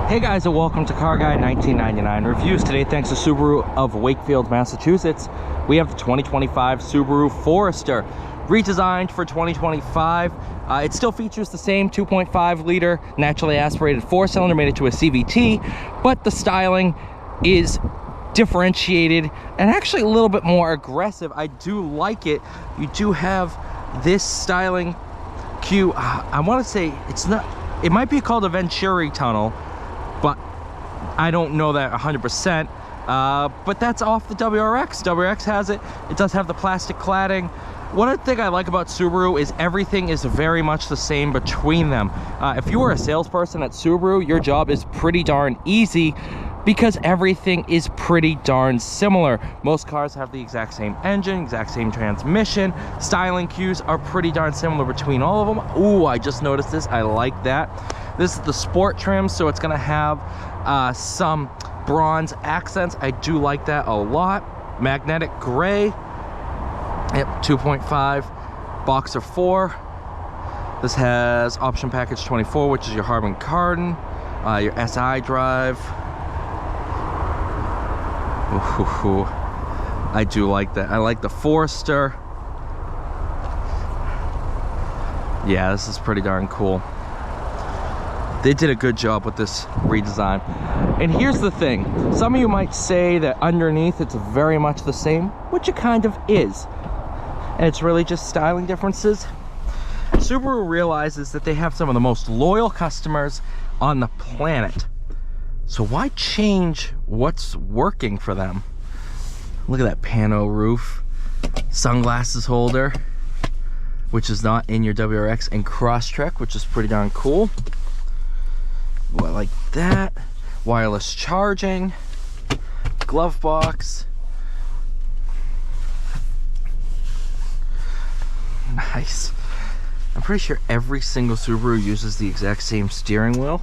Hey guys, and welcome to Car Guy 1999 Reviews. Today, thanks to Subaru of Wakefield, Massachusetts, we have the 2025 Subaru Forester, redesigned for 2025. It still features the same 2.5 liter naturally aspirated 4-cylinder, made it to a CVT, but the styling is differentiated and actually a little bit more aggressive. I do like it. You do have this styling cue. I want to say it might be called a Venturi tunnel, but I don't know that 100%. But that's off the WRX. WRX has it. It does have the plastic cladding. One thing I like about Subaru is everything is very much the same between them. If you are a salesperson at Subaru, your job is pretty darn easy because everything is pretty darn similar. Most cars have the exact same engine, exact same transmission. Styling cues are pretty darn similar between all of them. Ooh, I just noticed this. I like that. This is the sport trim, so it's gonna have some bronze accents. I do like that a lot. Magnetic gray. Yep, 2.5 Boxer 4. This has option package 24, which is your Harman Kardon, your SI drive. Ooh, I do like that. I like the Forester. Yeah, this is pretty darn cool. They did a good job with this redesign. And here's the thing. Some of you might say that underneath it's very much the same, which it kind of is. And it's really just styling differences. Subaru realizes that they have some of the most loyal customers on the planet. So why change what's working for them? Look at that pano roof, sunglasses holder, which is not in your WRX, and Crosstrek, which is pretty darn cool. Ooh, I like that. Wireless charging, glove box. Nice. I'm pretty sure every single Subaru uses the exact same steering wheel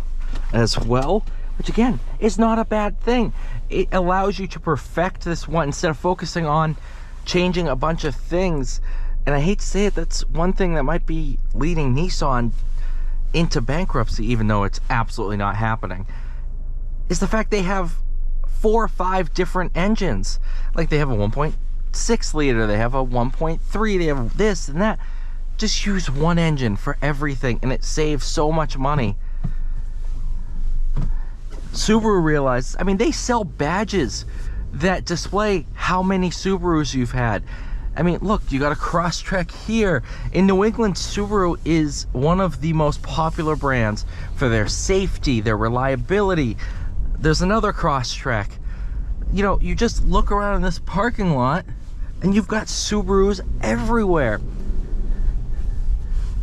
as well, which again is not a bad thing. It allows you to perfect this one instead of focusing on changing a bunch of things. And I hate to say it, that's one thing that might be leading Nissan into bankruptcy, even though it's absolutely not happening, is the fact they have 4 or 5 different engines. Like they have a 1.6 liter, they have a 1.3, they have this and that. Just use one engine for everything and it saves so much money. Subaru realizes, I mean, they sell badges that display how many Subarus you've had. I mean, look, you got a Crosstrek here. In New England, Subaru is one of the most popular brands for their safety, their reliability. There's another Crosstrek. You know, you just look around in this parking lot and you've got Subarus everywhere.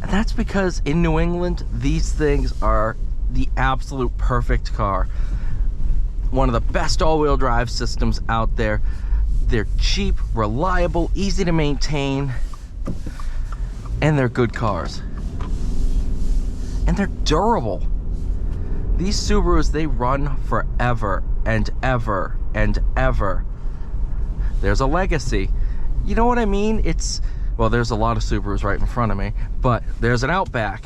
And that's because in New England, these things are the absolute perfect car. One of the best all-wheel drive systems out there. They're cheap, reliable, easy to maintain, and they're good cars. And they're durable. These Subarus, they run forever and ever and ever. There's a legacy. You know what I mean? Well, there's a lot of Subarus right in front of me, but there's an Outback.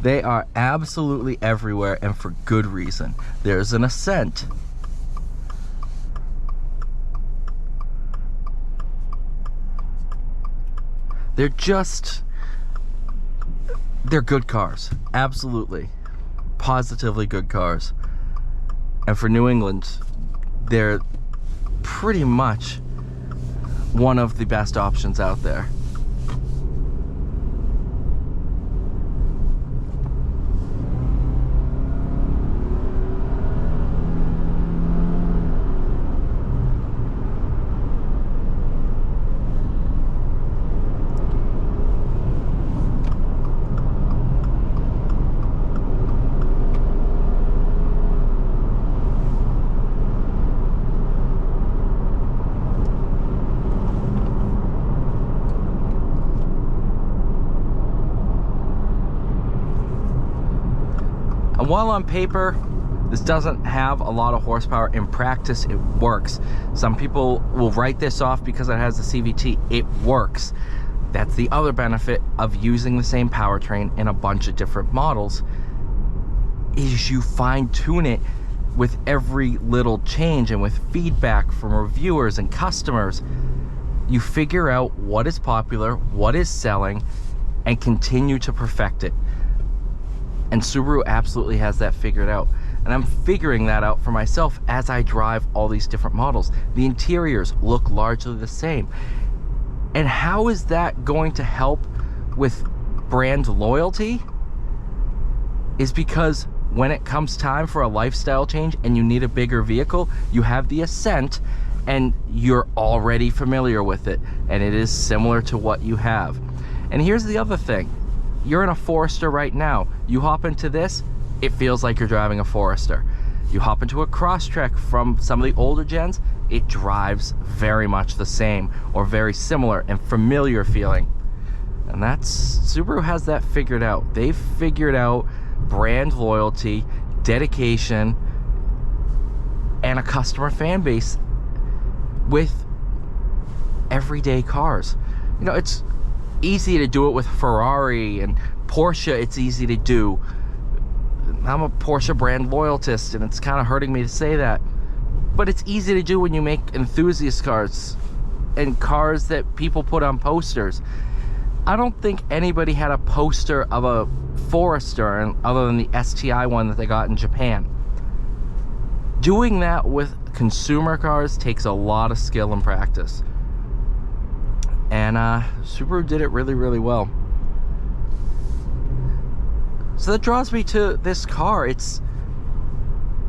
They are absolutely everywhere and for good reason. There's an Ascent. They're good cars. Absolutely. Positively good cars. And for New England, they're pretty much one of the best options out there. And while on paper, this doesn't have a lot of horsepower, in practice, it works. Some people will write this off because it has a CVT. It works. That's the other benefit of using the same powertrain in a bunch of different models. is you fine tune it with every little change, and with feedback from reviewers and customers. You figure out what is popular, what is selling, and continue to perfect it. And Subaru absolutely has that figured out. And I'm figuring that out for myself as I drive all these different models. The interiors look largely the same. And how is that going to help with brand loyalty? Is because when it comes time for a lifestyle change and you need a bigger vehicle, you have the Ascent and you're already familiar with it, and it is similar to what you have. And here's the other thing. You're in a Forester right now. You hop into this, it feels like you're driving a Forester. You hop into a Crosstrek from some of the older gens, it drives very much the same or very similar and familiar feeling. And Subaru has that figured out. They've figured out brand loyalty, dedication, and a customer fan base with everyday cars. You know, it's easy to do it with Ferrari and Porsche. It's easy to do. I'm a Porsche brand loyalist, and it's kind of hurting me to say that, but it's easy to do when you make enthusiast cars and cars that people put on posters. I don't think anybody had a poster of a Forester other than the STI one that they got in Japan. Doing that with consumer cars takes a lot of skill and practice, and Subaru did it really, really well. So that draws me to this car.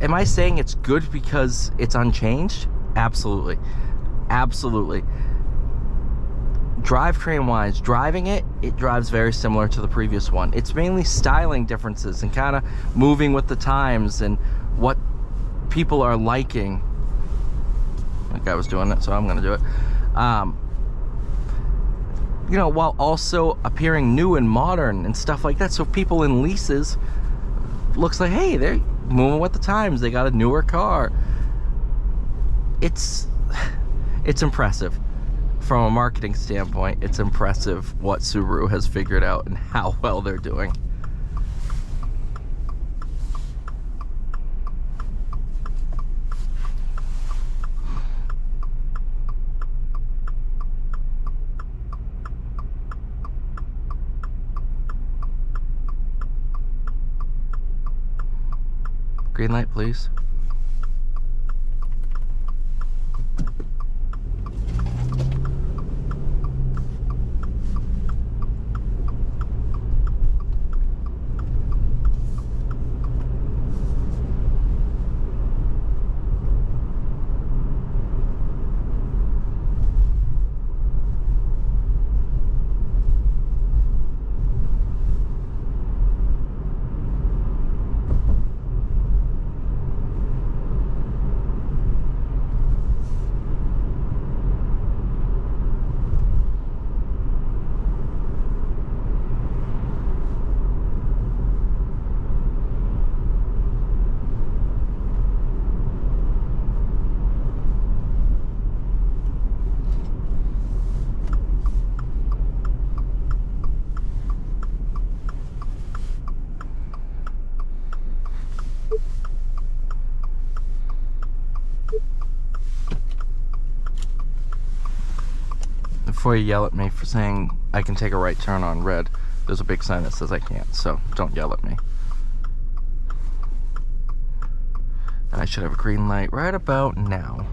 Am I saying it's good because it's unchanged? Absolutely. Absolutely. Drivetrain wise, driving it drives very similar to the previous one. It's mainly styling differences and kind of moving with the times and what people are liking. Like I was doing it, so I'm gonna do it. You know, while also appearing new and modern and stuff like that. So people in leases, looks like, hey, they're moving with the times. They got a newer car. It's impressive. From a marketing standpoint, it's impressive what Subaru has figured out and how well they're doing. Green light, please. Before you yell at me for saying I can take a right turn on red, there's a big sign that says I can't, so don't yell at me. And I should have a green light right about now.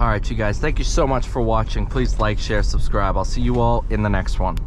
All right, you guys, thank you so much for watching. Please like, share, subscribe. I'll see you all in the next one.